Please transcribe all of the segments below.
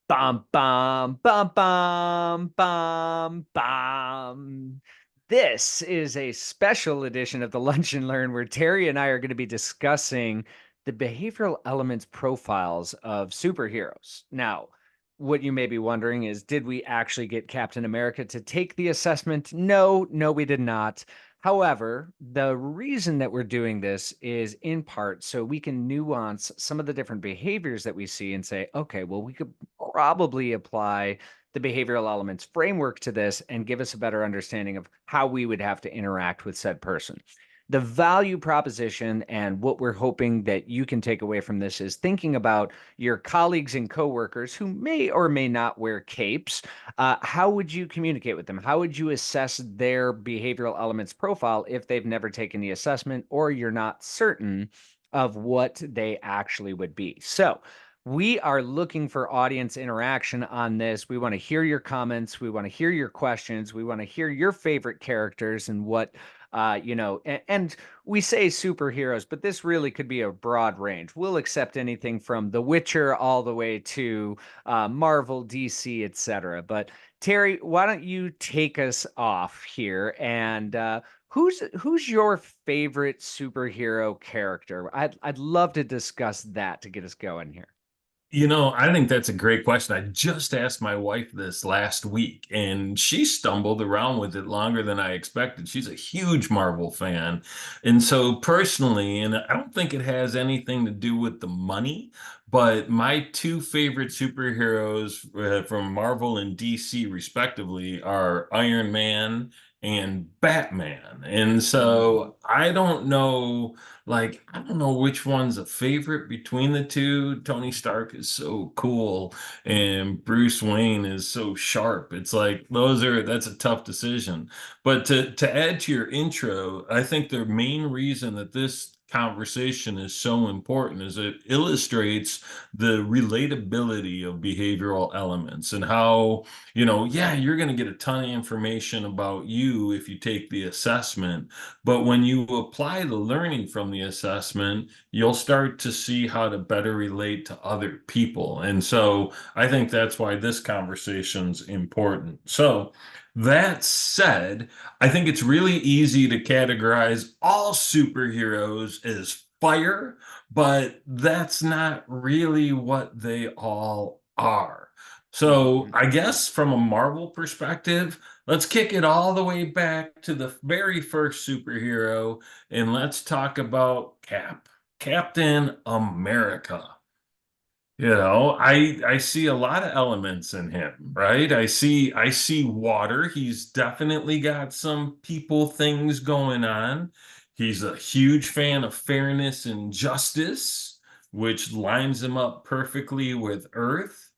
Bum, bum, bum, bum, bum, bum. This is a special edition of the Lunch and Learn where Terry and I are going to be discussing the behavioral elements profiles of superheroes. Now, what you may be wondering is, did we actually get Captain America to take the assessment? No, we did not. However, the reason that we're doing this is in part so we can nuance some of the different behaviors that we see and say, okay, well, we could probably apply the behavioral elements framework to this and give us a better understanding of how we would have to interact with said person. The value proposition and what we're hoping that you can take away from this is thinking about your colleagues and coworkers who may or may not wear capes. How would you communicate with them? How would you assess their behavioral elements profile if they've never taken the assessment or you're not certain of what they actually would be? So, we are looking for audience interaction on this. We want to hear your comments. We want to hear your questions. We want to hear your favorite characters and what, and we say superheroes, but this really could be a broad range. We'll accept anything from The Witcher all the way to Marvel, DC, etc. But Terry, why don't you take us off here and who's your favorite superhero character? I'd love to discuss that to get us going here. I think that's a great question. I just asked my wife this last week, and she stumbled around with it longer than I expected. She's a huge Marvel fan. And so, personally, and I don't think it has anything to do with the money, but my two favorite superheroes from Marvel and DC, respectively, are Iron Man and Batman. And Mhm. so, I don't know which one's a favorite between the two. Tony Stark is so cool and Bruce Wayne is so sharp. It's like that's a tough decision. But to add to your intro, I think the main reason that this conversation is so important is it illustrates the relatability of behavioral elements and how, yeah, you're going to get a ton of information about you if you take the assessment, but when you apply the learning from the assessment, you'll start to see how to better relate to other people. And so I think that's why this conversation's important. So that said, I think it's really easy to categorize all superheroes as fire, but that's not really what they all are. So Mhm. I guess from a Marvel perspective, let's kick it all the way back to the very first superhero and let's talk about Captain America. I see a lot of elements in him, right? I see water. He's definitely got some people things going on. He's a huge fan of fairness and justice, which lines him up perfectly with Earth.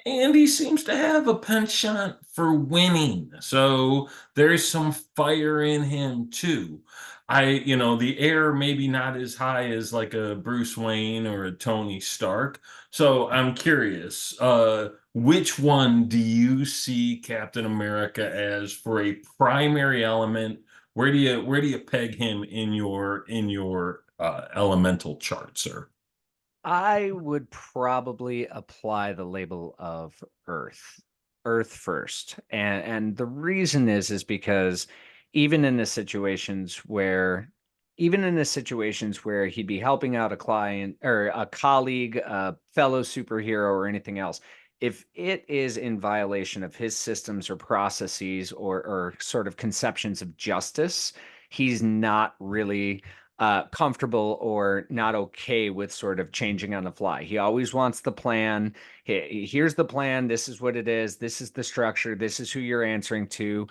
And he seems to have a penchant for winning. So there's some fire in him too. The air maybe not as high as like a Bruce Wayne or a Tony Stark. So I'm curious, which one do you see Captain America as for a primary element? Where do you peg him in your elemental chart, sir? I would probably apply the label of Earth, Earth first, and the reason is because even in the situations where, even in the situations where he'd be helping out a client or a colleague, a fellow superhero, or anything else, if it is in violation of his systems or processes or sort of conceptions of justice, he's not really comfortable or not okay with sort of changing on the fly. He always wants the plan. Here's the plan. This is what it is. This is the structure. This is who you're answering to.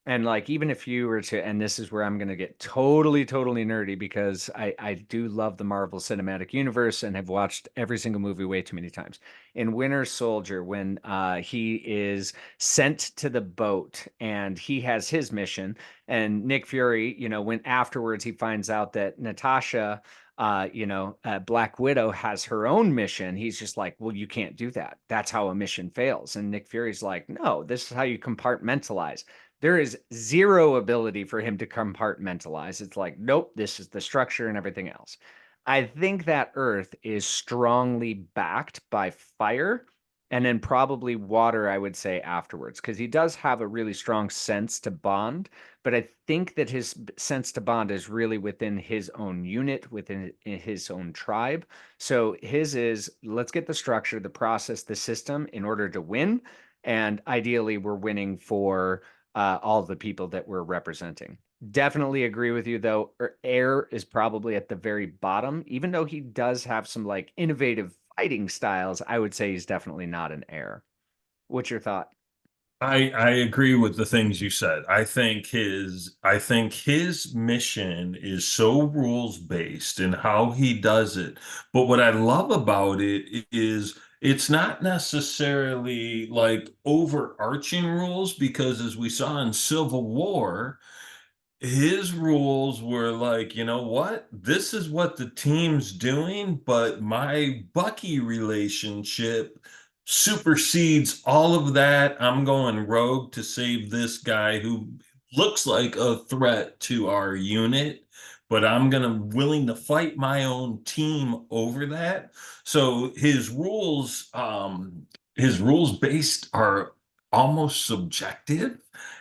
And like, even if you were to, and this is where I'm going to get totally nerdy because I do love the Marvel Cinematic Universe and have watched every single movie way too many times. In Winter Soldier, when he is sent to the boat and he has his mission, and Nick Fury, when afterwards he finds out that Natasha, Black Widow has her own mission, he's just like, well, you can't do that. That's how a mission fails. And Nick Fury's like, no, this is how you compartmentalize. There is zero ability for him to compartmentalize. It's like, nope, this is the structure and everything else. I think that Earth is strongly backed by fire And then probably water, I would say afterwards, because he does have a really strong sense to bond. But I think that his sense to bond is really within his own unit, within his own tribe. So his is let's get the structure, the process, the system in order to win. And ideally, we're winning for all the people that we're representing. Definitely agree with you, though. Air is probably at the very bottom, even though he does have some like innovative fighting styles. I would say he's definitely not an heir. What's your thought? I agree with the things you said. I think his mission is so rules based in how he does it. But what I love about it is it's not necessarily like overarching rules because as we saw in Civil War, his rules were like, you know what? This is what the team's doing, but my Bucky relationship supersedes all of that. I'm going rogue to save this guy who looks like a threat to our unit, but I'm gonna willing to fight my own team over that. So his rules based are almost subjective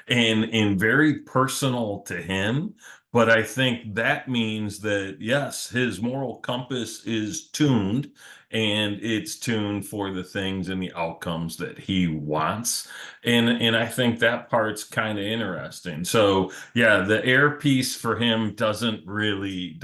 and very personal to him. But I think that means that, yes, his moral compass is tuned and it's tuned for the things and the outcomes that he wants. And I think that part's kind of interesting. So yeah, the air piece for him doesn't really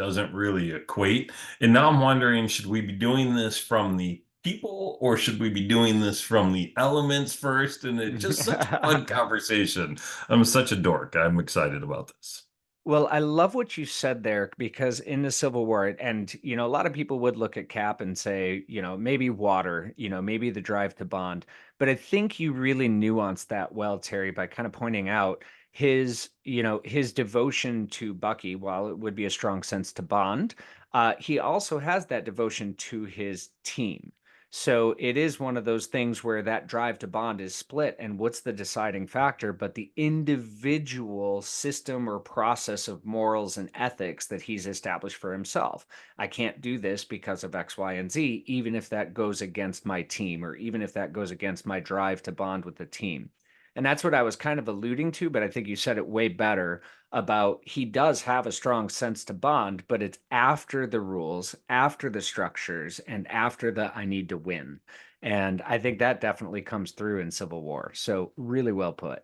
equate. And now I'm wondering, should we be doing this from the people or should we be doing this from the elements first? And it's just such a fun conversation. I'm such a dork. I'm excited about this. Well, I love what you said there because in the Civil War, and a lot of people would look at Cap and say, maybe water, maybe the drive to bond. But I think you really nuanced that well, Terry, by kind of pointing out his devotion to Bucky. While it would be a strong sense to bond, he also has that devotion to his team. So it is one of those things where that drive to bond is split. And what's the deciding factor? But the individual system or process of morals and ethics that he's established for himself. I can't do this because of X, Y, and Z, even if that goes against my team or even if that goes against my drive to bond with the team. And that's what I was kind of alluding to, but I think you said it way better about he does have a strong sense to bond, but it's after the rules, after the structures, and after the I need to win. And I think that definitely comes through in Civil War. So really well put.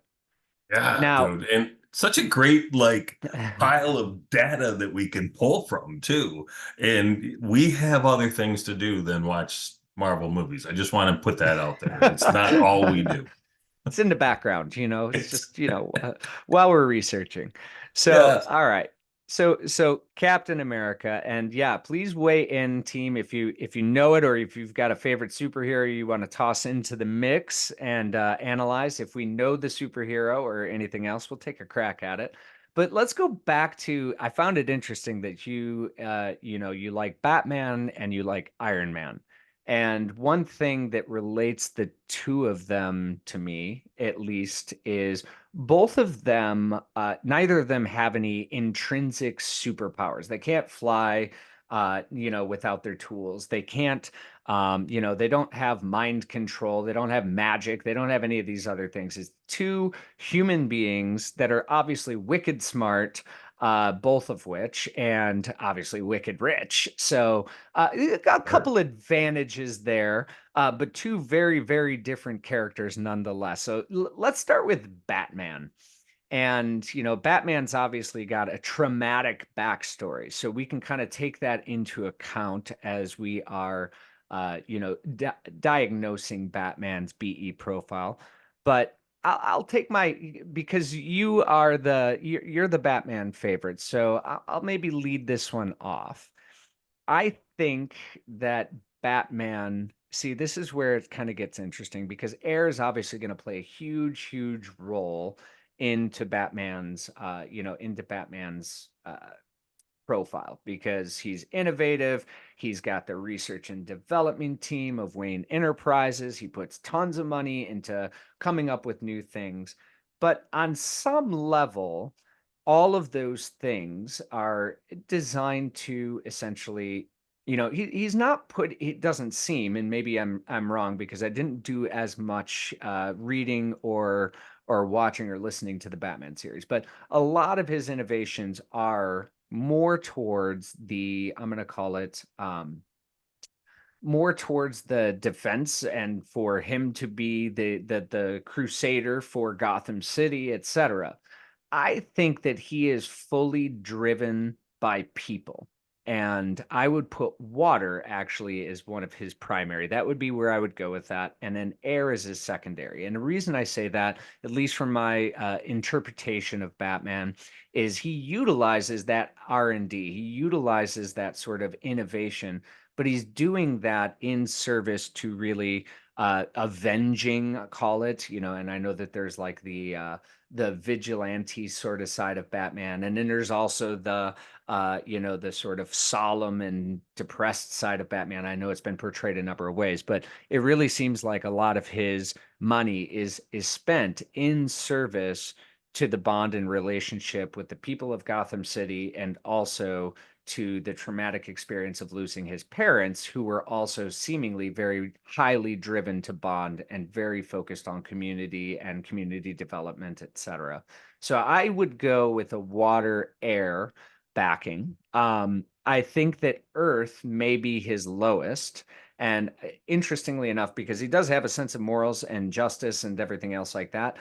Yeah, Now, dude. And such a great like pile of data that we can pull from too. And we have other things to do than watch Marvel movies. I just want to put that out there. It's not all we do. it's in the background, it's It's just, while we're researching. So, yes. all right. So Captain America, and yeah, please weigh in, team, if you know it or if you've got a favorite superhero you want to toss into the mix and analyze. If we know the superhero or anything else, we'll take a crack at it. But let's go back to, I found it interesting that you like Batman and you like Iron Man. And one thing that relates the two of them to me, at least, is both of them, neither of them have any intrinsic superpowers. They can't fly, without their tools. They can't, they don't have mind control. They don't have magic. They don't have any of these other things. It's two human beings that are obviously wicked smart, both of which, and obviously wicked rich. So, a Sure. couple advantages there, but two very, very different characters nonetheless. So let's start with Batman. And, Batman's obviously got a traumatic backstory. So we can kind of take that into account as we are, diagnosing Batman's BE profile. But I'll take because you're the Batman favorite. So I'll maybe lead this one off. I think that Batman, see, this is where it kind of gets interesting because air is obviously going to play a huge, huge role into Batman's profile because he's innovative. He's got the research and development team of Wayne Enterprises. He puts tons of money into coming up with new things. But on some level, all of those things are designed to essentially he's not put it doesn't seem, and maybe I'm wrong because I didn't do as much reading or watching or listening to the Batman series, but a lot of his innovations are more towards the I'm going to call it more towards the defense and for him to be the crusader for Gotham City, etc. I think that he is fully driven by people. And I would put water actually as one of his primary. That would be where I would go with that. And then air is his secondary. And the reason I say that, at least from my interpretation of Batman, is he utilizes that R&D. He utilizes that sort of innovation, but he's doing that in service to really avenging, call it, and I know that there's like the vigilante sort of side of Batman, and then there's also the sort of solemn and depressed side of Batman. I know it's been portrayed a number of ways, but it really seems like a lot of his money is spent in service to the bond and relationship with the people of Gotham City, and also to the traumatic experience of losing his parents, who were also seemingly very highly driven to bond and very focused on community and community development, etc. So I would go with a water air backing. I think that Earth may be his lowest. And interestingly enough, because he does have a sense of morals and justice and everything else like that,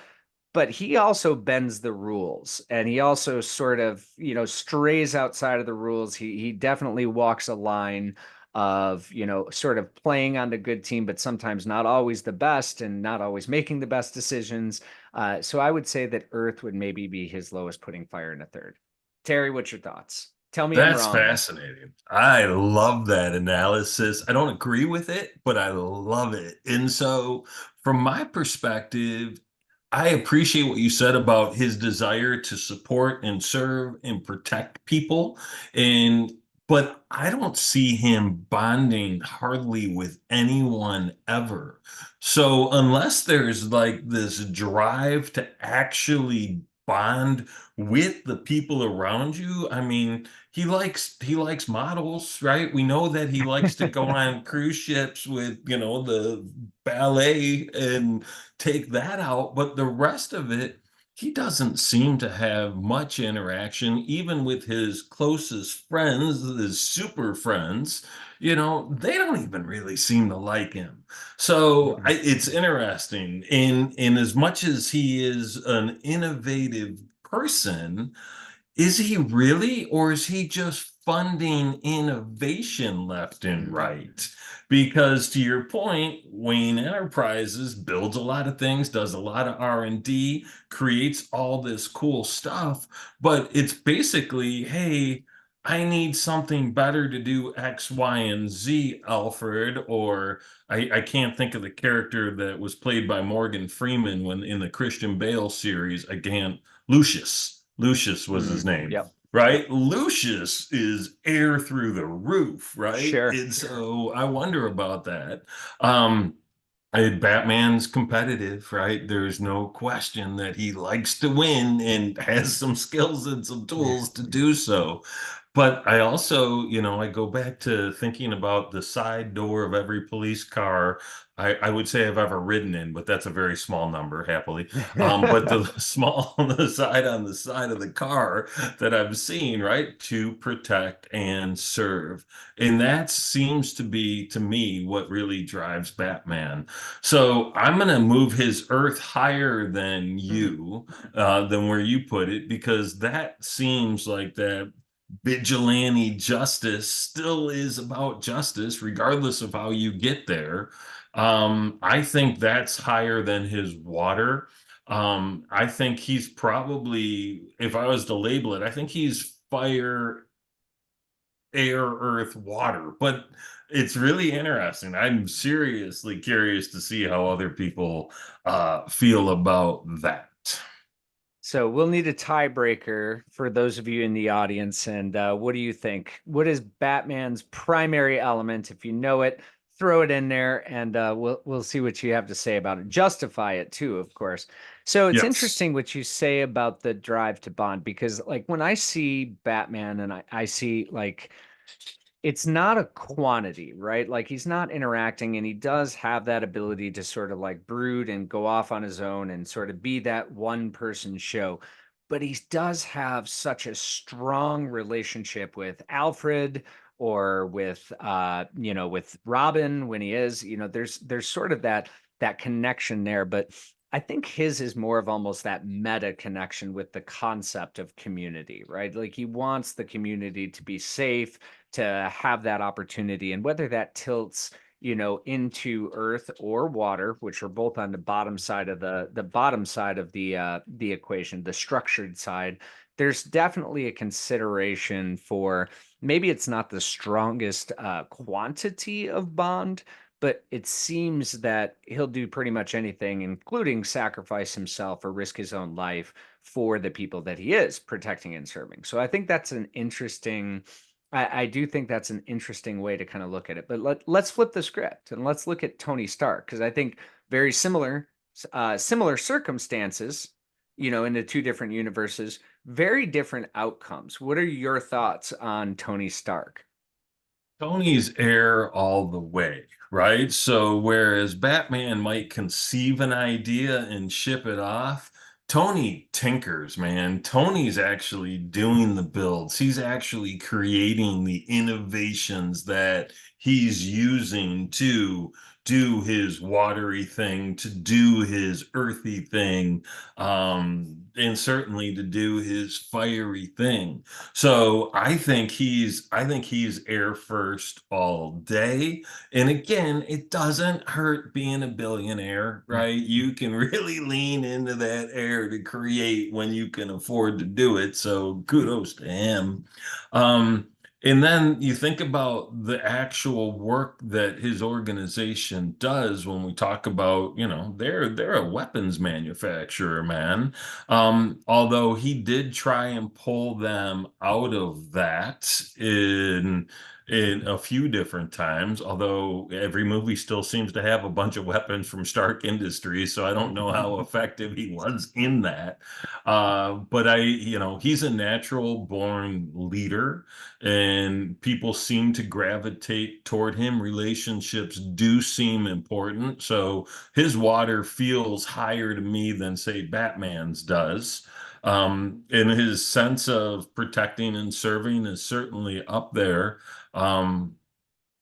but he also bends the rules, and he also sort of strays outside of the rules. He definitely walks a line of sort of playing on the good team, but sometimes not always the best and not always making the best decisions. So I would say that Earth would maybe be his lowest, putting fire in a third. Terry, what's your thoughts? Tell me I'm That's wrong. fascinating. I love that analysis. I don't agree with it, but I love it. And so, from my perspective, I appreciate what you said about his desire to support and serve and protect people. And but I don't see him bonding hardly with anyone ever. So unless there's like this drive to actually bond with the people around you, I mean, he likes models, right? We know that he likes to go on cruise ships with, the ballet and take that out, but the rest of it, he doesn't seem to have much interaction, even with his closest friends, his super friends. They don't even really seem to like him. So it's interesting. In as much as he is an innovative person, is he really, or is he just funding innovation left and right? Because to your point, Wayne Enterprises builds a lot of things, does a lot of R&D, creates all this cool stuff, but it's basically, hey, I need something better to do X, Y, and Z, Alfred, or I can't think of the character that was played by Morgan Freeman when in the Christian Bale series, again, Lucius. Lucius was his name, Yep. right? Yep. Lucius is air through the roof, right? Sure. And so I wonder about that. Batman's competitive, right? There's no question that he likes to win and has some skills and some tools to do so. But I also, I go back to thinking about the side door of every police car I would say I've ever ridden in, but that's a very small number, happily. But the small on the side of the car that I've seen, right, to protect and serve. And that seems to be, to me, what really drives Batman. So I'm going to move his Earth higher than where you put it, because that seems like that vigilante justice still is about justice, regardless of how you get there. I think that's higher than his water. I think he's probably, if I was to label it, I think he's fire, air, earth, water. But it's really interesting. I'm seriously curious to see how other people feel about that. So we'll need a tiebreaker for those of you in the audience. And what do you think? What is Batman's primary element? If you know it, throw it in there, and we'll see what you have to say about it. Justify it too, of course. So it's Yes. interesting what you say about the drive to bond, because like when I see Batman and I see like it's not a quantity, right? Like he's not interacting, and he does have that ability to sort of like brood and go off on his own and sort of be that one person show. But he does have such a strong relationship with Alfred or with with Robin when he is, there's sort of that connection there. But I think his is more of almost that meta connection with the concept of community, right? Like he wants the community to be safe, to have that opportunity, and whether that tilts into earth or water, which are both on the bottom side of the bottom side of the equation, the structured side. There's definitely a consideration for, maybe it's not the strongest quantity of bond, but it seems that he'll do pretty much anything, including sacrifice himself or risk his own life for the people that he is protecting and serving. So I think that's an interesting, I do think that's an interesting way to kind of look at it. But let's flip the script and let's look at Tony Stark, because I think very similar circumstances, in the two different universes, very different outcomes. What are your thoughts on Tony Stark? Tony's air all the way, right? So whereas Batman might conceive an idea and ship it off, Tony tinkers, man. Tony's actually doing the builds. He's actually creating the innovations that he's using to do his watery thing, to do his earthy thing, and certainly to do his fiery thing. So I think he's air first all day. And again, it doesn't hurt being a billionaire, right? You can really lean into that air to create when you can afford to do it. So kudos to him. Um, and then you think about the actual work that his organization does when we talk about, they're a weapons manufacturer, man. Although he did try and pull them out of that in a few different times, although every movie still seems to have a bunch of weapons from Stark Industries, so I don't know how effective he was in that. But he's a natural born leader, and people seem to gravitate toward him. Relationships do seem important, so his water feels higher to me than, say, Batman's does. And his sense of protecting and serving is certainly up there. Um,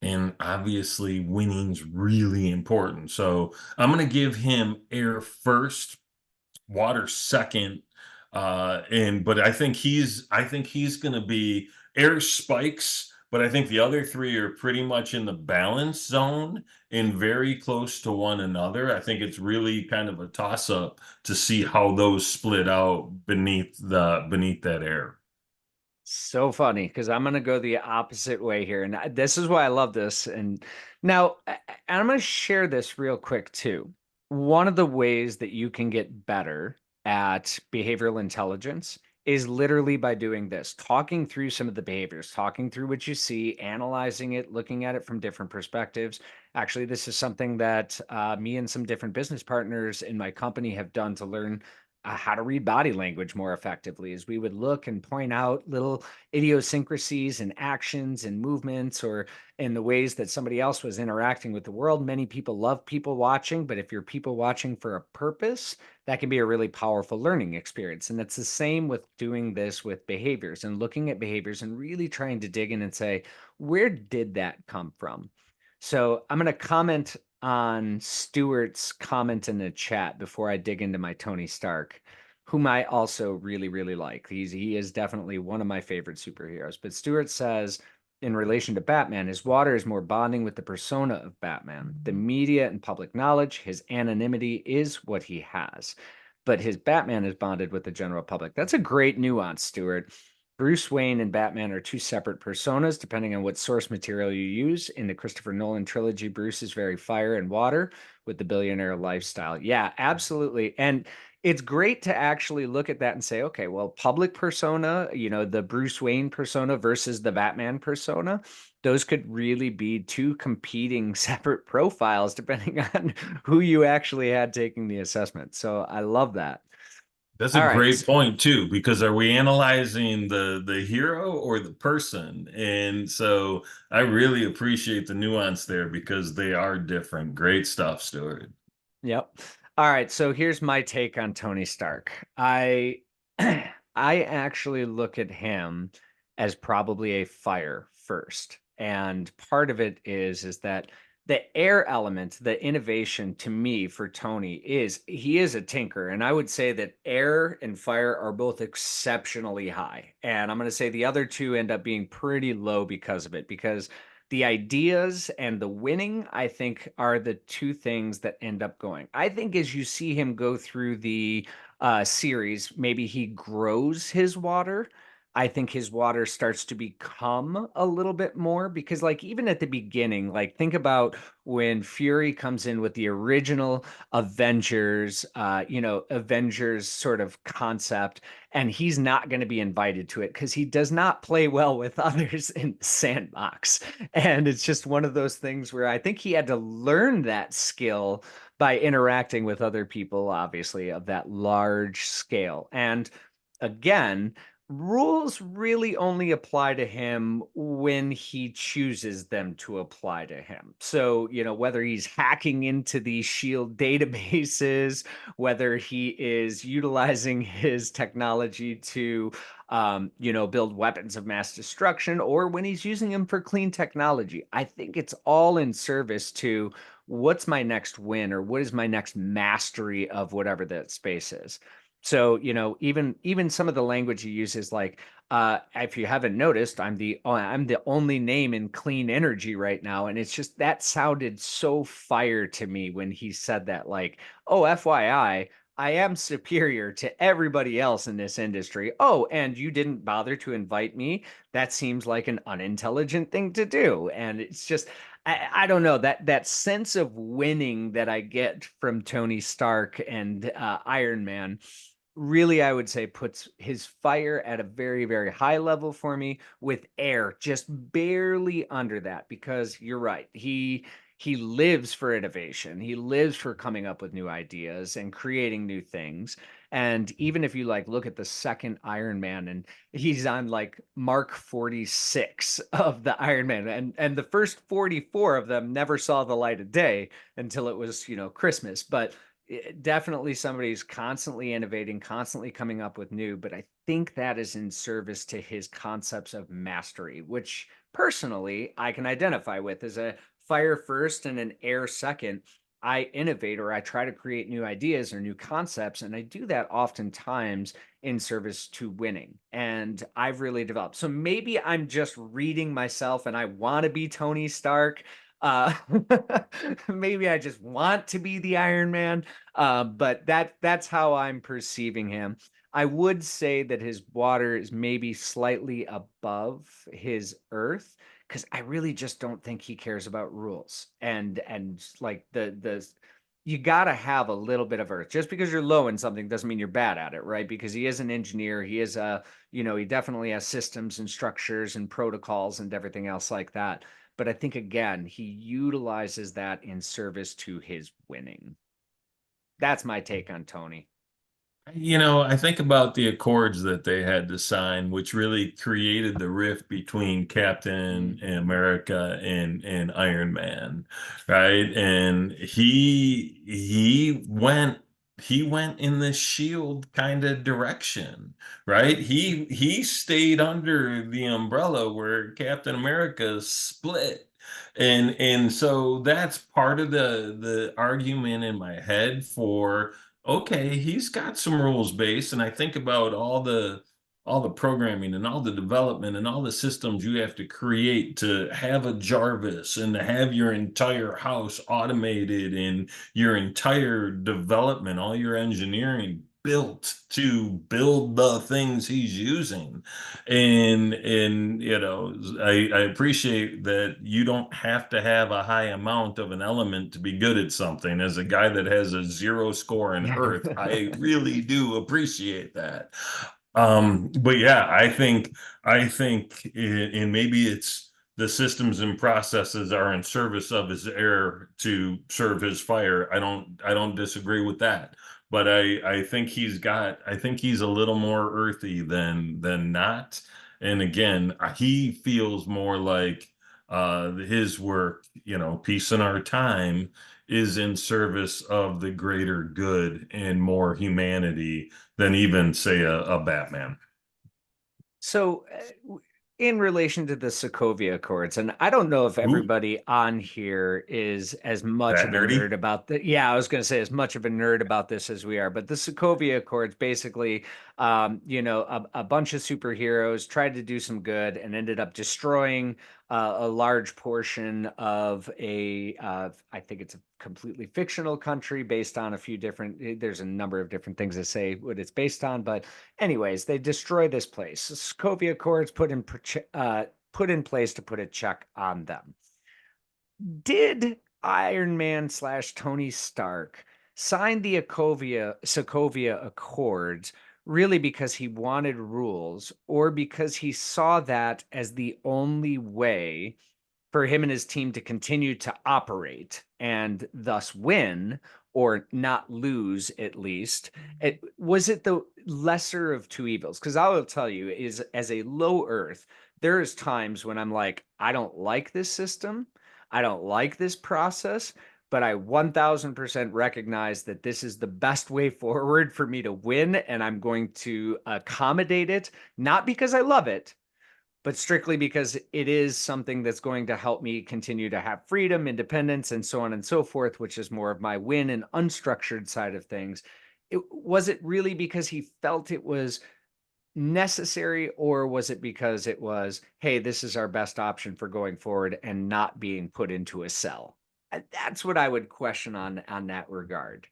and obviously, winning's really important. So I'm going to give him air first, water second. And but I think he's going to be air spikes, but I think the other three are pretty much in the balance zone and very close to one another. I think it's really kind of a toss up to see how those split out beneath that air. So funny, because I'm going to go the opposite way here. And this is why I love this. And now I'm going to share this real quick too. One of the ways that you can get better at behavioral intelligence is literally by doing this, talking through some of the behaviors, talking through what you see, analyzing it, looking at it from different perspectives. Actually, this is something that me and some different business partners in my company have done to learn how to read body language more effectively, is we would look and point out little idiosyncrasies and actions and movements, or in the ways that somebody else was interacting with the world. Many people love people watching, but if you're people watching for a purpose, that can be a really powerful learning experience. And it's the same with doing this with behaviors and looking at behaviors and really trying to dig in and say, where did that come from? So I'm going to comment on Stuart's comment in the chat before I dig into my Tony Stark, whom I also really, really like. He is definitely one of my favorite superheroes. But Stuart says, in relation to Batman, his water is more bonding with the persona of Batman. The media and public knowledge, his anonymity is what he has. But his Batman is bonded with the general public. That's a great nuance, Stuart. Bruce Wayne and Batman are two separate personas, depending on what source material you use. In the Christopher Nolan trilogy, Bruce is very fire and water with the billionaire lifestyle. Yeah, absolutely. And it's great to actually look at that and say, okay, well, public persona, the Bruce Wayne persona versus the Batman persona, those could really be two competing separate profiles depending on who you actually had taking the assessment. So I love that. That's a All right. great point too, because are we analyzing the hero or the person? And so I really appreciate the nuance there because they are different. Great stuff, Stuart. Yep. All right, so here's my take on Tony Stark. I I actually look at him as probably a fire first. And part of it is that the air element, the innovation to me for Tony is he is a tinker. And I would say that air and fire are both exceptionally high. And I'm going to say the other two end up being pretty low because of it, because the ideas and the winning, I think, are the two things that end up going. I think as you see him go through the series, maybe he grows his water. I think his water starts to become a little bit more because, like, even at the beginning, like, think about when Fury comes in with the original Avengers, Avengers sort of concept, and he's not going to be invited to it because he does not play well with others in the sandbox. And it's just one of those things where I think he had to learn that skill by interacting with other people, obviously, of that large scale. And again, rules really only apply to him when he chooses them to apply to him. So, whether he's hacking into these shield databases, whether he is utilizing his technology to build weapons of mass destruction, or when he's using them for clean technology. I think it's all in service to what's my next win or what is my next mastery of whatever that space is. So, even some of the language he uses, like if you haven't noticed, I'm the only name in clean energy right now, and it's just that sounded so fire to me when he said that. Like, oh, FYI, I am superior to everybody else in this industry. Oh, and you didn't bother to invite me. That seems like an unintelligent thing to do. And it's just, I don't know, that sense of winning that I get from Tony Stark and Iron Man really, I would say, puts his fire at a very, very high level for me, with air just barely under that, because you're right. He lives for innovation. He lives for coming up with new ideas and creating new things. And even if you like look at the second Iron Man, and he's on like Mark 46 of the Iron Man, and the first 44 of them never saw the light of day until it was, Christmas. But definitely somebody who's constantly innovating, constantly coming up with new, but I think that is in service to his concepts of mastery, which personally I can identify with as a fire first and an air second. I innovate, or I try to create new ideas or new concepts, and I do that oftentimes in service to winning. And I've really developed. So maybe I'm just reading myself and I want to be Tony Stark. Uh, maybe I just want to be the Iron Man, but that's how I'm perceiving him. I would say that his water is maybe slightly above his earth, because I really just don't think he cares about rules. And like the you got to have a little bit of earth. Just because you're low in something doesn't mean you're bad at it, right? Because he is an engineer. He is he definitely has systems and structures and protocols and everything else like that. But I think again, he utilizes that in service to his winning. That's my take on Tony. I think about the accords that they had to sign, which really created the rift between Captain Mhm. America and Iron Man, right? And he went in the shield kind of direction, right? He stayed under the umbrella where Captain America split. And so that's part of the argument in my head for, okay, he's got some rules base, and I think about all the programming and all the development and all the systems you have to create to have a Jarvis and to have your entire house automated and your entire development, all your engineering built to build the things he's using. And I appreciate that you don't have to have a high amount of an element to be good at something. As a guy that has a zero score in Earth, I really do appreciate that. But yeah, I think and maybe it's the systems and processes are in service of his air to serve his fire. I don't disagree with that. but I think I think he's a little more earthy than not. And again, he feels more like his work, Peace in Our Time, is in service of the greater good and more humanity than even, say, a Batman. So, in relation to the Sokovia Accords, and I don't know if Ooh, everybody on here is as much that of a nerdy? nerd about the, yeah, I was going to say as much of a nerd about this as we are, but the Sokovia Accords basically, a bunch of superheroes tried to do some good and ended up destroying a large portion of I think it's a completely fictional country based on a few different, there's a number of different things that say what it's based on, but anyways, they destroy this place. The Sokovia Accords put in place to put a check on them. Did Iron Man slash Tony Stark sign the Sokovia Accords really because he wanted rules, or because he saw that as the only way for him and his team to continue to operate and thus win or not lose at least? Was it the lesser of two evils? Because I will tell you, is as a low earth, there is times when I'm like, I don't like this system, I don't like this process, but I 1000% recognize that this is the best way forward for me to win, and I'm going to accommodate it, not because I love it, but strictly because it is something that's going to help me continue to have freedom, independence, and so on and so forth, which is more of my win and unstructured side of things. Was it really because he felt it was necessary, or was it because it was, hey, this is our best option for going forward and not being put into a cell? That's what I would question on that regard.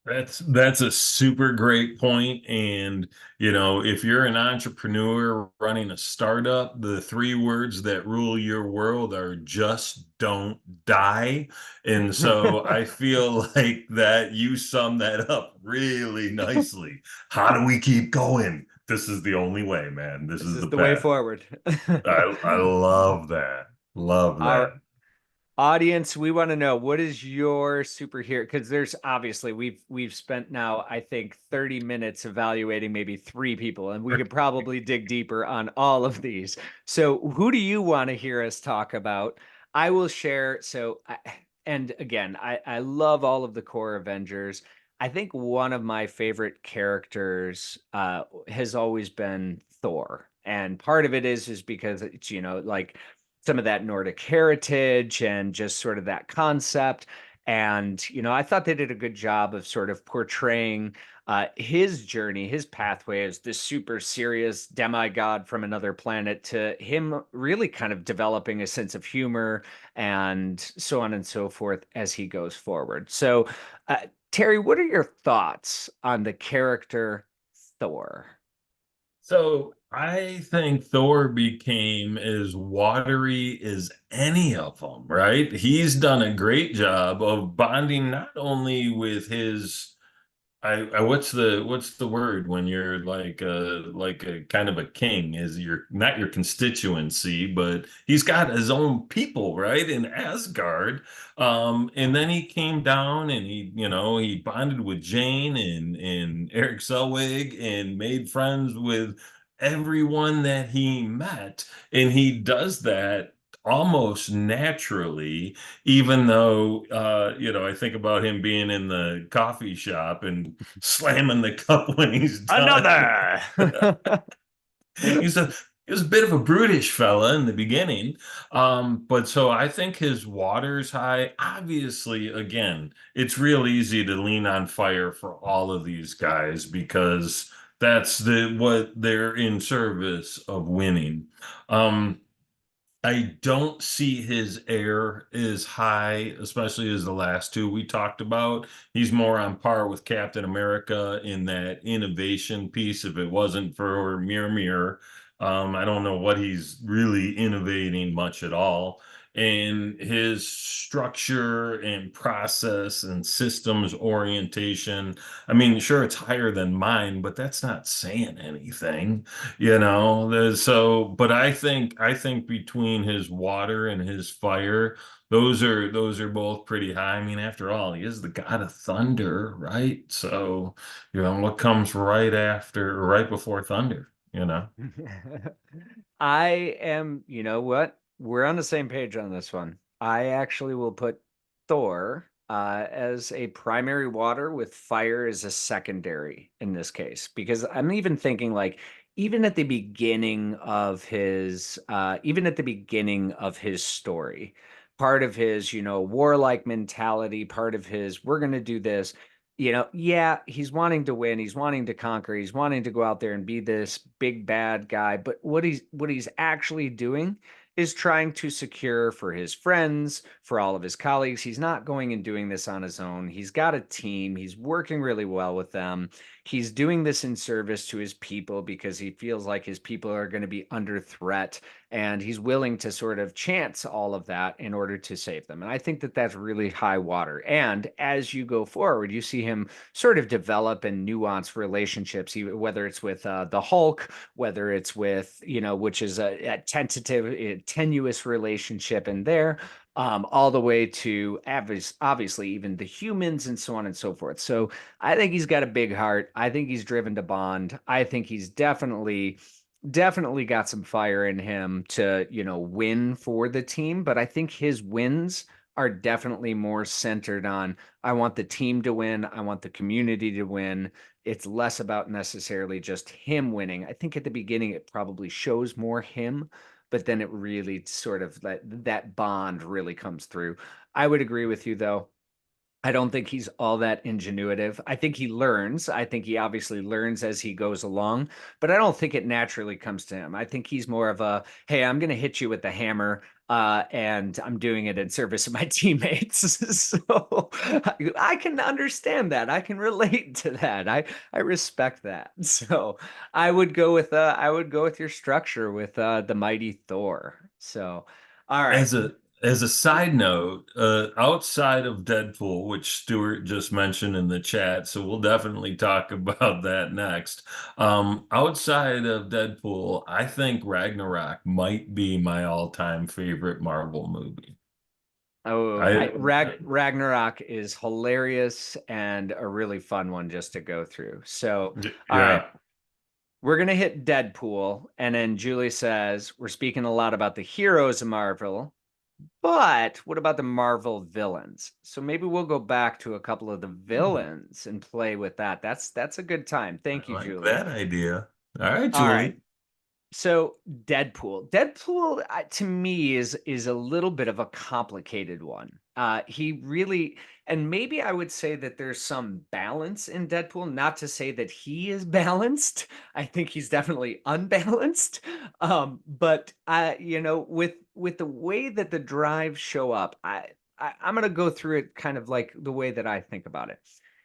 That's a super great point. And if you're an entrepreneur running a startup, the three words that rule your world are just don't die. And so I feel like that you sum that up really nicely. How do we keep going? This is the only way, man. This This is is the the way path. forward. I love that. Love Our that. audience, we want to know, what is your superhero? Because there's obviously, we've spent now, I think, 30 minutes evaluating maybe three people, and we could probably dig deeper on all of these. So who do you want to hear us talk about? I will share. And again, I love all of the core Avengers. I think one of my favorite characters has always been Thor. And part of it is because it's, like some of that Nordic heritage and just sort of that concept. And, I thought they did a good job of sort of portraying his journey, his pathway as this super serious demigod from another planet, to him really kind of developing a sense of humor and so on and so forth as he goes forward. So, Terry, what are your thoughts on the character Thor? So I think Thor became as watery as any of them, right? He's done a great job of bonding not only with his I what's the word when you're like a kind of a king, is your not your constituency, but he's got his own people, right, in Asgard. And then he came down and he bonded with Jane and Eric Selwig and made friends with everyone that he met. And he does that almost naturally, even though I think about him being in the coffee shop and slamming the cup when he's done. Another. He's a he was a bit of a brutish fella in the beginning. But so I think his water's high. Obviously, again, it's real easy to lean on fire for all of these guys because that's what they're in service of winning. Um, I don't see his air as high, especially as the last two we talked about. He's more on par with Captain America in that innovation piece. If it wasn't for Mirror Mirror, I don't know what he's really innovating much at all. and his structure and process and systems orientation. I mean, sure, it's higher than mine, but that's not saying anything, you know. But I think between his water and his fire, those are both pretty high. I mean, after all, he is the god of thunder, right? So, what comes right before thunder, you know? I am, you know what? We're on the same page on this one. I actually will put Thor as a primary water with fire as a secondary in this case, because I'm even thinking like, even at the beginning of his story, part of his, warlike mentality, part of his, we're going to do this. Yeah, he's wanting to win, he's wanting to conquer, he's wanting to go out there and be this big bad guy, but what he's actually doing is trying to secure for his friends, for all of his colleagues. He's not going and doing this on his own. He's got a team. He's working really well with them. He's doing this in service to his people because he feels like his people are going to be under threat, and he's willing to sort of chance all of that in order to save them. And I think that that's really high water. And as you go forward, you see him sort of develop and nuance relationships, whether it's with the Hulk, whether it's with, which is a tentative, tenuous relationship in there, all the way to obviously even the humans and so on and so forth. So I think he's got a big heart. I think he's driven to bond. I think he's definitely got some fire in him to, win for the team. But I think his wins are definitely more centered on, I want the team to win. I want the community to win. It's less about necessarily just him winning. I think at the beginning, it probably shows more him, but then it really sort of that bond really comes through. I would agree with you though. I don't think he's all that ingenuitive. I think he learns. I think he obviously learns as he goes along, but I don't think it naturally comes to him. I think he's more of a, hey, I'm going to hit you with the hammer, and I'm doing it in service of my teammates. So I can understand that. I can relate to that. I respect that. So I would go with your structure with the mighty Thor. So all right. As a side note, outside of Deadpool, which Stuart just mentioned in the chat, so we'll definitely talk about that next. Outside of Deadpool, I think Ragnarok might be my all-time favorite Marvel movie. Oh, I Ragnarok is hilarious and a really fun one just to go through. So, all right, yeah. we're gonna hit Deadpool, and then Julie says we're speaking a lot about the heroes of Marvel, but what about the Marvel villains? So maybe we'll go back to a couple of the villains and play with that. That's a good time. Thank I you, like Julie. that idea. All right, All right. Julie. So Deadpool to me is a little bit of a complicated one. He really, and maybe I would say that there's some balance in Deadpool. Not to say that he is balanced. I think he's definitely unbalanced. But with the way that the drives show up, I'm gonna go through it kind of like the way that I think about it.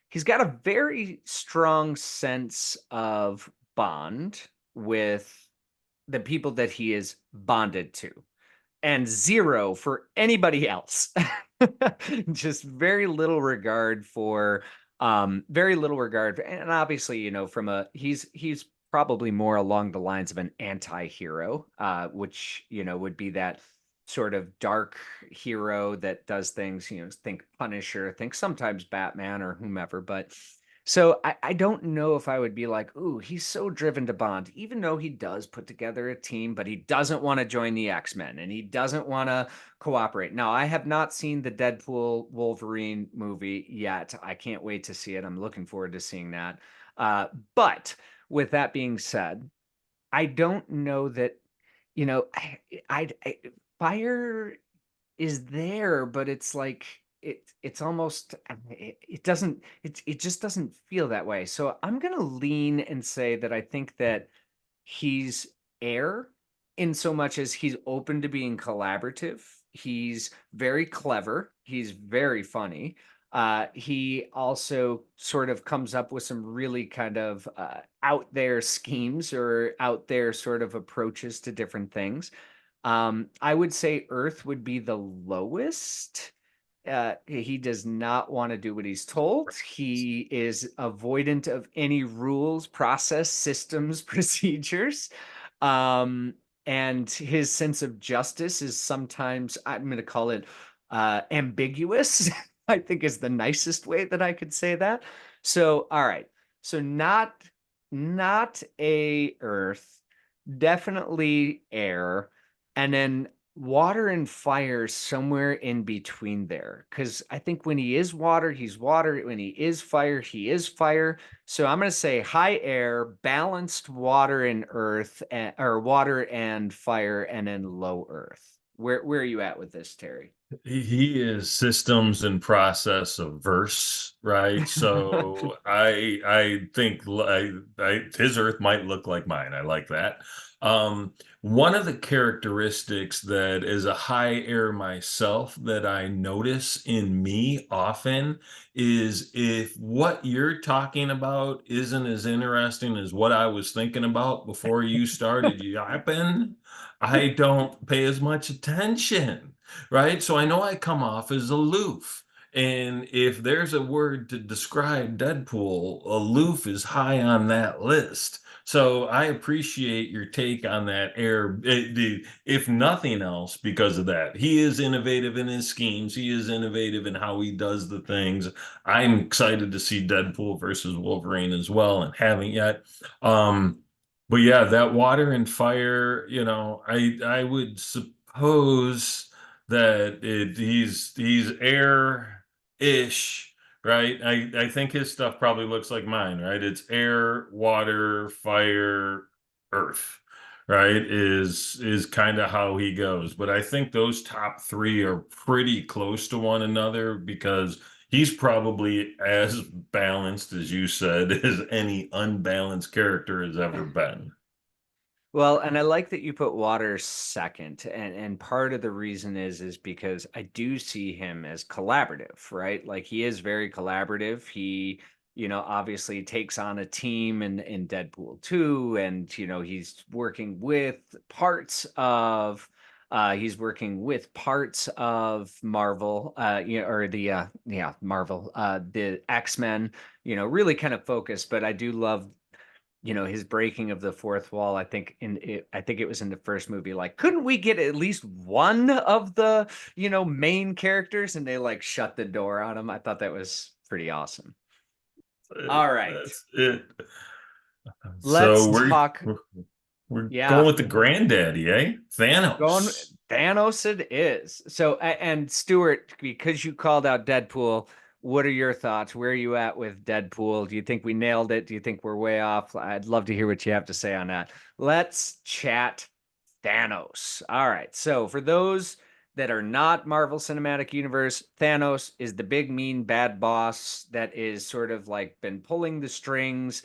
He's got a very strong sense of bond with the people that he is bonded to, and zero for anybody else. Just very little regard and obviously, from a he's probably more along the lines of an anti-hero, which, would be that sort of dark hero that does things, think Punisher, think sometimes Batman or whomever. But so I don't know if I would be like, ooh, he's so driven to bond, even though he does put together a team, but he doesn't want to join the X-Men and he doesn't want to cooperate. Now, I have not seen the Deadpool Wolverine movie yet. I can't wait to see it. I'm looking forward to seeing that. But with that being said, I don't know that, you know, I fire is there, but it's like it's almost it doesn't it just doesn't feel that way. So I'm gonna lean and say that I think that he's air in so much as he's open to being collaborative. He's very clever. He's very funny. He also sort of comes up with some really kind of out there schemes or out there sort of approaches to different things. I would say Earth would be the lowest. He does not want to do what he's told. He is avoidant of any rules, process, systems, procedures. Um, and his sense of justice is sometimes, I'm going to call it ambiguous, I think is the nicest way that I could say that. So, all right. So not a Earth, definitely air, and then water and fire somewhere in between there. Because I think when he is water, he's water. When he is fire. So I'm going to say high air, balanced water and earth, or water and fire, and then low earth. Where are you at with this, Terry? He is systems and process averse, right? So I think his Earth might look like mine. I like that. One of the characteristics that is a high air myself that I notice in me often is if what you're talking about isn't as interesting as what I was thinking about before you started yapping, I don't pay as much attention, right? So I know I come off as aloof. And if there's a word to describe Deadpool, aloof is high on that list. So I appreciate your take on that air, if nothing else, because of that. He is innovative in his schemes. He is innovative in how he does the things. I'm excited to see Deadpool versus Wolverine as well, and haven't yet. Um, but yeah, that water and fire, I would suppose that he's air-ish, right? I think his stuff probably looks like mine, right? It's air, water, fire, earth, right? Is kind of how he goes. But I think those top three are pretty close to one another because he's probably as balanced as you said as any unbalanced character has ever been. Well, and I like that you put water second, and part of the reason is because I do see him as collaborative, right? Like he is very collaborative. He, obviously takes on a team in Deadpool 2, and he's working with parts of Marvel, or the Marvel, the X-Men, really kind of focused, but I do love his breaking of the fourth wall. I think it was in the first movie, like, couldn't we get at least one of the main characters, and they like shut the door on him. I thought that was pretty awesome. All right, That's it. So let's we're talk. we're, we're going Yeah, with the granddaddy, eh? going Thanos. Thanos it is. So and Stuart, because you called out Deadpool, what are your thoughts? Where are you at with Deadpool? Do you think we nailed it? Do you think we're way off? I'd love to hear what you have to say on that. Let's chat Thanos. All right. So for those that are not Marvel Cinematic Universe, Thanos is the big mean bad boss that is sort of like been pulling the strings.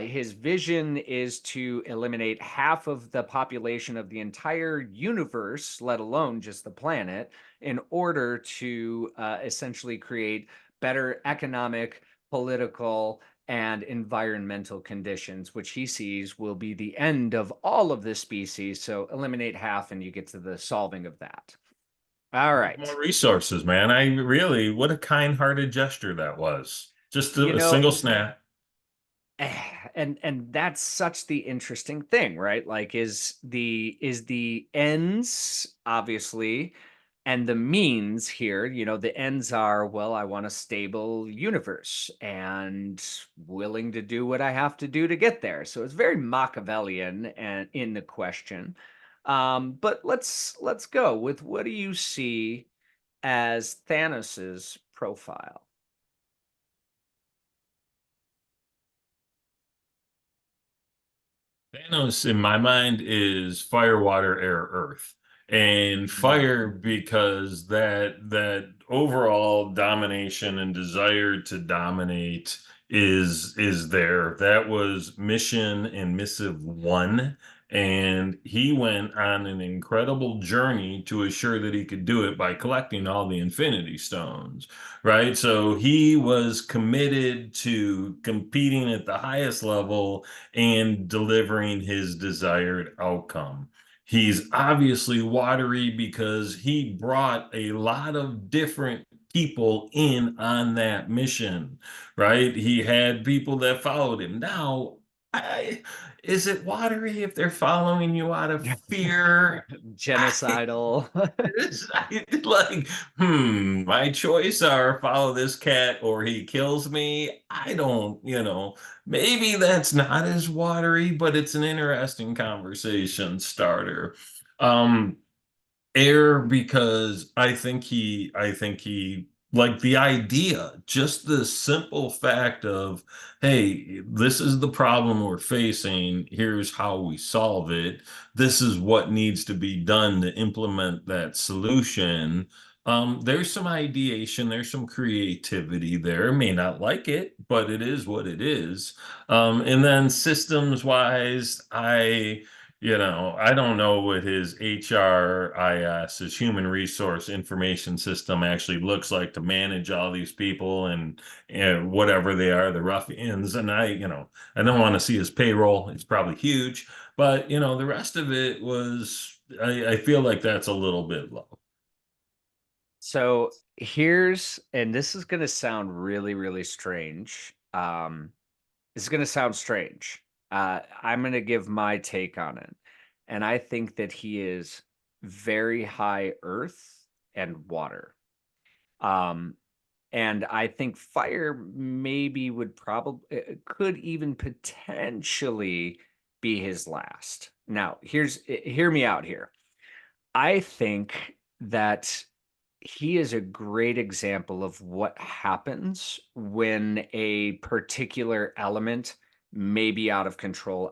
His vision is to eliminate half of the population of the entire universe, let alone just the planet, in order to essentially create better economic, political, and environmental conditions, which he sees will be the end of all of this species. So eliminate half, and you get to the solving of that. All More right. resources, man. I really, what a kind-hearted gesture that was. Just You a know, single snap. and that's such the interesting thing, right? Like is the ends, obviously, and the means here, the ends are, well, I want a stable universe and willing to do what I have to do to get there. So it's very Machiavellian and in the question. But let's go with, what do you see as Thanos's profile? Thanos, in my mind, is fire, water, air, earth. And fire because that overall domination and desire to dominate is there. That was mission and missive one. And he went on an incredible journey to assure that he could do it by collecting all the Infinity Stones, right? So he was committed to competing at the highest level and delivering his desired outcome. He's obviously watery because he brought a lot of different people in on that mission, right? He had people that followed him. Now, I, is it watery if they're following you out of fear? I, Genocidal. like, my choice are follow this cat or he kills me. I don't, maybe that's not as watery, but it's an interesting conversation starter. Um, Air because I think he like the idea, just the simple fact of, hey, this is the problem we're facing, here's how we solve it, this is what needs to be done to implement that solution. There's some ideation, there's some creativity there. May not like it, but it is what it is. And then systems wise, I don't know what his HRIS, his human resource information system, actually looks like to manage all these people and whatever they are, the ruffians. And I don't want to see his payroll. It's probably huge, but the rest of it was, I feel like that's a little bit low. So and this is going to sound really, really strange. This is going to sound strange. I'm going to give my take on it. And I think that he is very high earth and water. Um, and I think fire maybe would probably could even potentially be his last. Now, hear me out here. I think that he is a great example of what happens when a particular element may be out of control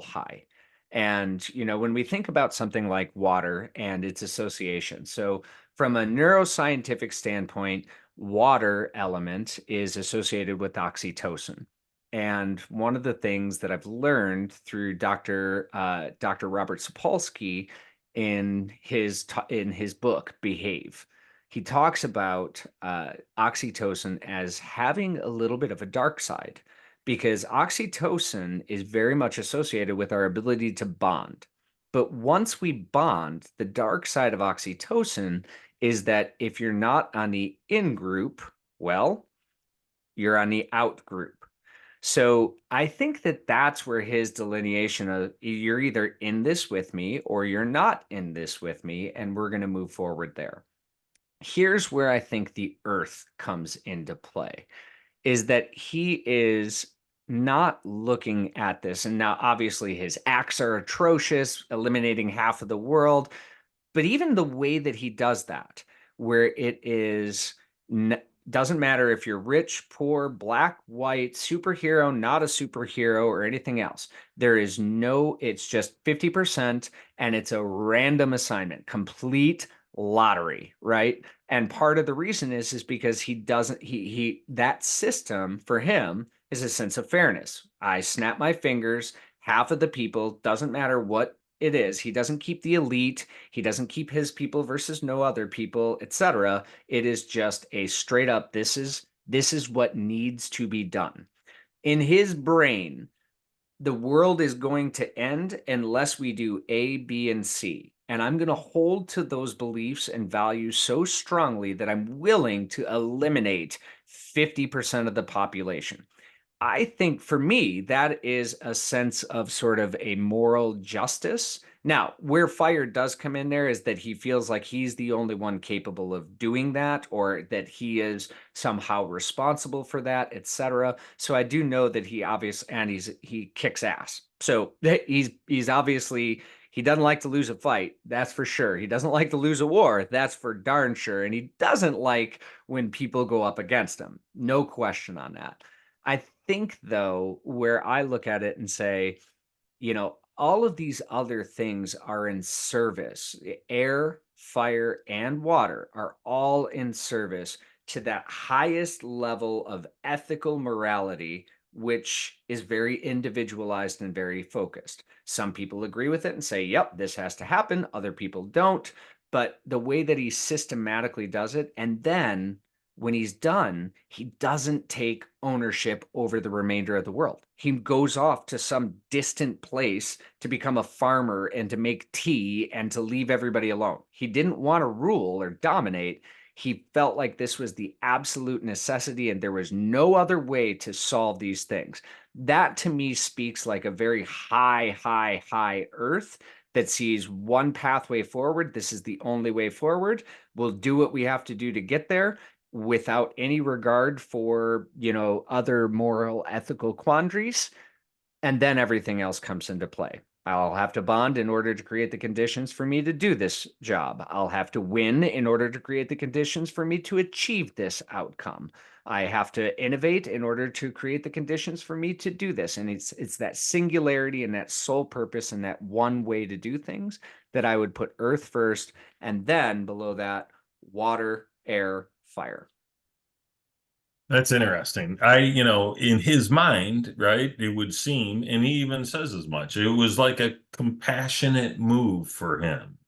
high. And, when we think about something like water and its association, so from a neuroscientific standpoint, water element is associated with oxytocin. And one of the things that I've learned through Dr. Robert Sapolsky in his book Behave, he talks about oxytocin as having a little bit of a dark side because oxytocin is very much associated with our ability to bond. But once we bond, the dark side of oxytocin is that if you're not on the in group, well, you're on the out group. So I think that that's where his delineation of you're either in this with me or you're not in this with me, and we're going to move forward there. Here's where I think the earth comes into play is that he is not looking at this. And now, obviously, his acts are atrocious, eliminating half of the world. But even the way that he does that, where it is doesn't matter if you're rich, poor, black, white, superhero, not a superhero, or anything else. There is it's just 50% and it's a random assignment, complete lottery, right? And part of the reason is because he doesn't, that system for him is a sense of fairness. I snap my fingers, half of the people, doesn't matter what it is. He doesn't keep the elite. He doesn't keep his people versus no other people, etc. It is just a straight up this is what needs to be done. In his brain, the world is going to end unless we do A, B, and C. And I'm going to hold to those beliefs and values so strongly that I'm willing to eliminate 50% of the population. I think for me, that is a sense of sort of a moral justice. Now, where fire does come in there is that he feels like he's the only one capable of doing that, or that he is somehow responsible for that, etc. So I do know that he kicks ass. So he's obviously he doesn't like to lose a fight, that's for sure. He doesn't like to lose a war, that's for darn sure. And he doesn't like when people go up against him. No question on that. I think, though, where I look at it and say, all of these other things are in service. Air, fire, and water are all in service to that highest level of ethical morality, which is very individualized and very focused. Some people agree with it and say, yep, this has to happen. Other people don't. But the way that he systematically does it, and then when he's done, he doesn't take ownership over the remainder of the world. He goes off to some distant place to become a farmer and to make tea and to leave everybody alone. He didn't want to rule or dominate. He felt like this was the absolute necessity and there was no other way to solve these things. That to me speaks like a very high earth that sees one pathway forward. This is the only way forward. We'll do what we have to do to get there without any regard for, other moral, ethical quandaries. And then everything else comes into play. I'll have to bond in order to create the conditions for me to do this job. I'll have to win in order to create the conditions for me to achieve this outcome. I have to innovate in order to create the conditions for me to do this. And it's that singularity and that sole purpose and that one way to do things that I would put earth first, and then below that, water, air, fire. That's interesting. In his mind, right, it would seem, and he even says as much, it was like a compassionate move for him,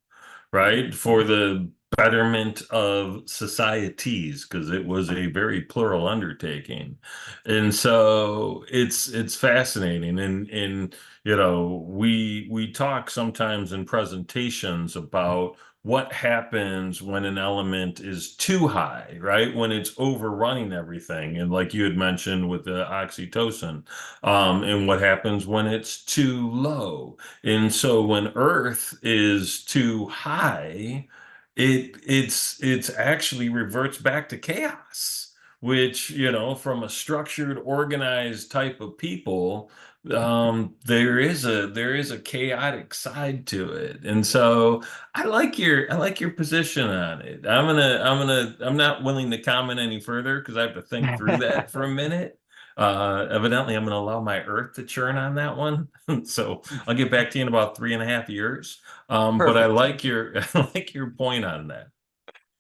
right, for the betterment of societies, because it was a very plural undertaking. And so it's fascinating. And we talk sometimes in presentations about what happens when an element is too high, right? When it's overrunning everything. And like you had mentioned with the oxytocin, and what happens when it's too low. And so when Earth is too high, it's actually reverts back to chaos, which, from a structured, organized type of people, there is a chaotic side to it. And so I like your position on it. I'm not willing to comment any further because I have to think through that for a minute. Evidently, I'm going to allow my Earth to churn on that one. So I'll get back to you in about 3.5 years. But I Perfect. like your I like your point on that.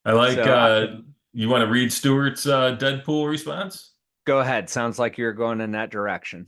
I like So you want to read Stewart's Deadpool response? go ahead. Sounds like you're going in that direction.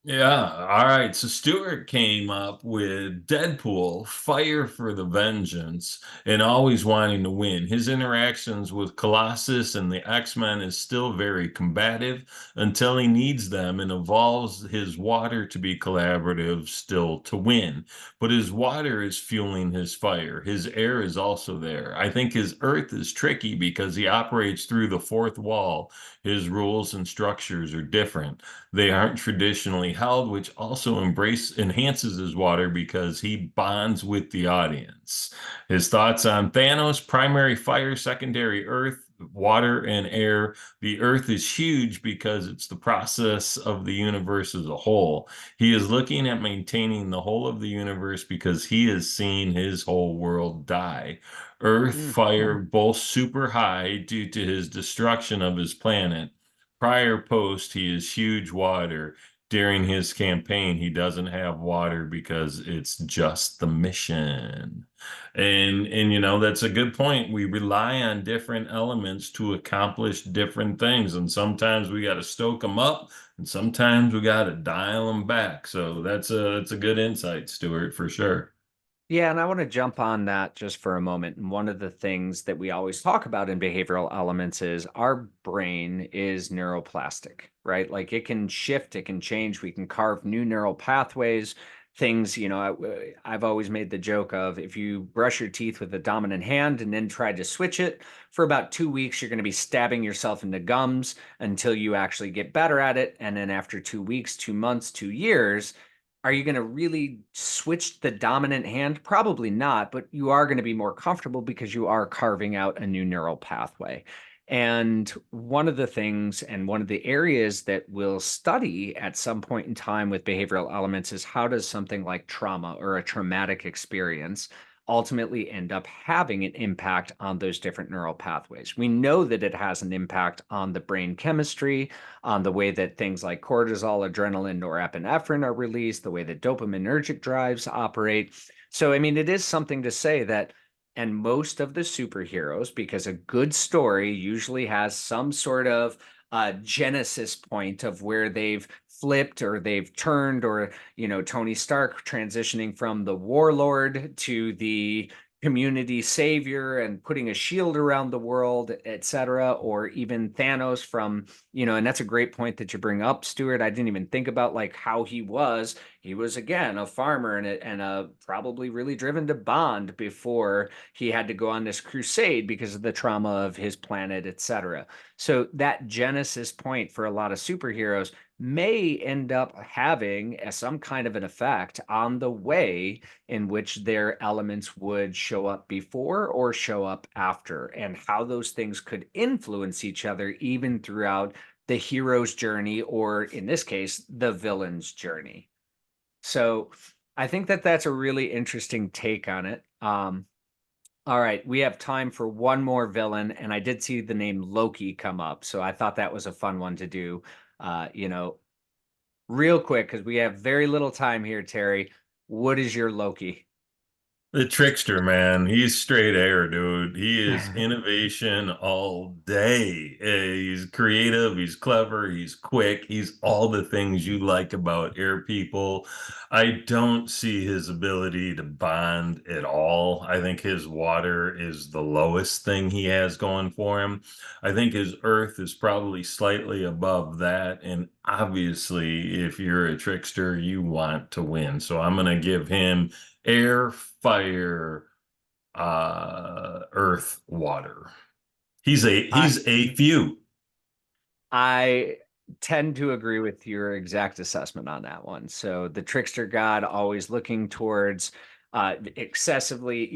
Yeah. All right. So Stewart came up with Deadpool, fire for the vengeance, and always wanting to win. His interactions with Colossus and the X-Men is still very combative until he needs them and evolves his water to be collaborative still to win. But his water is fueling his fire. His air is also there. I think his earth is tricky because he operates through the fourth wall. His rules and structures are different. They aren't traditionally held, which also enhances his water because he bonds with the audience. His thoughts on Thanos: primary fire, secondary earth, water, and air. The earth is huge because it's the process of the universe as a whole. He is looking at maintaining the whole of the universe because he has seen his whole world die. Earth, Mm. fire, both super high due to his destruction of his planet. Prior post, he is huge water. During his campaign, he doesn't have water because it's just the mission. And that's a good point. We rely on different elements to accomplish different things, and sometimes we got to stoke them up, and sometimes we got to dial them back. So that's a good insight, Stuart, for sure. Yeah, and I want to jump on that just for a moment. And one of the things that we always talk about in behavioral elements is our brain is neuroplastic, right? Like it can shift, it can change. We can carve new neural pathways. Things, I've always made the joke of if you brush your teeth with the dominant hand and then try to switch it for about 2 weeks, you're going to be stabbing yourself in the gums until you actually get better at it. And then after 2 weeks, 2 months, 2 years, are you going to really switch the dominant hand? Probably not, but you are going to be more comfortable because you are carving out a new neural pathway. And one of the things and one of the areas that we'll study at some point in time with behavioral elements is how does something like trauma or a traumatic experience ultimately end up having an impact on those different neural pathways. We know that it has an impact on the brain chemistry, on the way that things like cortisol, adrenaline, norepinephrine are released, the way that dopaminergic drives operate. So, I mean, it is something to say that, and most of the superheroes, because a good story usually has some sort of genesis point of where they've flipped or they've turned, or Tony Stark transitioning from the warlord to the community savior and putting a shield around the world, etc., or even Thanos from, and that's a great point that you bring up, Stuart. I didn't even think about like how he was. He was again a farmer and a probably really driven to bond before he had to go on this crusade because of the trauma of his planet, etc. So that genesis point for a lot of superheroes may end up having some kind of an effect on the way in which their elements would show up before or show up after, and how those things could influence each other even throughout the hero's journey, or in this case, the villain's journey. So I think that that's a really interesting take on it. All right, we have time for one more villain, and I did see the name Loki come up, so I thought that was a fun one to do. Uh, you know, Real quick, because we have very little time here, Terry. What is your Loki? The trickster, man. He's straight air, dude. He is innovation all day. He's creative, he's clever, he's quick, he's all the things you like about air people. I don't see his ability to bond at all. I think his water is the lowest thing he has going for him. I think his earth is probably slightly above that. And obviously, if you're a trickster, you want to win. So I'm going to give him air, fire, earth, water. I He's a few. I tend to agree with your exact assessment on that one. So the trickster god always looking towards excessively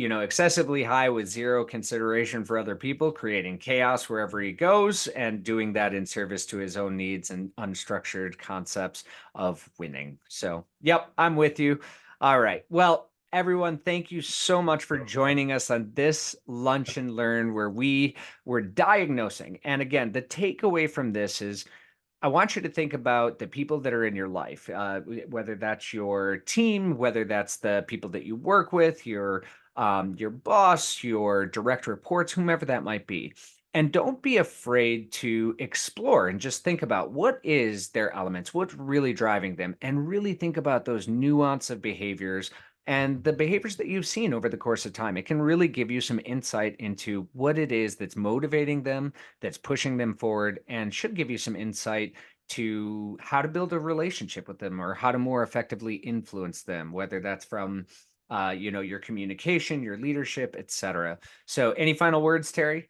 high with zero consideration for other people, creating chaos wherever he goes, and doing that in service to his own needs and unstructured concepts of winning. So, yep, I'm with you. All right. Well, everyone, thank you so much for joining us on this Lunch and Learn, where we were diagnosing. And again, the takeaway from this is I want you to think about the people that are in your life, whether that's your team, whether that's the people that you work with, your boss, your direct reports, whomever that might be. And don't be afraid to explore and just think about what is their elements, what's really driving them, and really think about those nuance of behaviors and the behaviors that you've seen over the course of time. It can really give you some insight into what it is that's motivating them, that's pushing them forward, and should give you some insight to how to build a relationship with them or how to more effectively influence them, whether that's from your communication, your leadership, etc. So any final words, Terry?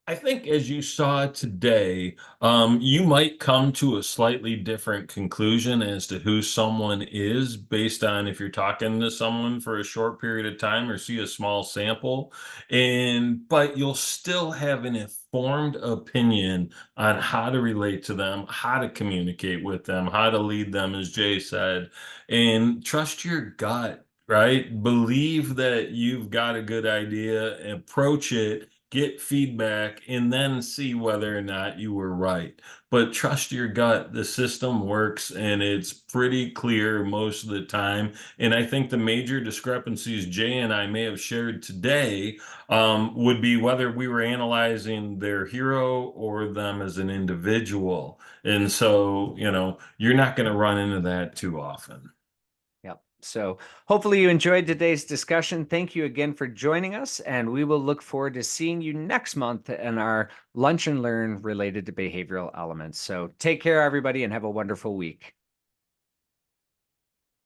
I think as you saw today, you might come to a slightly different conclusion as to who someone is based on if you're talking to someone for a short period of time or see a small sample. But you'll still have an informed opinion on how to relate to them, how to communicate with them, how to lead them, as Jay said, and trust your gut, right? Believe that you've got a good idea, approach it, get feedback, and then see whether or not you were right. But trust your gut. The system works and it's pretty clear most of the time. And I think the major discrepancies Jay and I may have shared today would be whether we were analyzing their hero or them as an individual. And so, you're not going to run into that too often. Yep. So hopefully you enjoyed today's discussion. Thank you again for joining us, and we will look forward to seeing you next month in our Lunch and Learn related to behavioral elements. So take care, everybody, and have a wonderful week.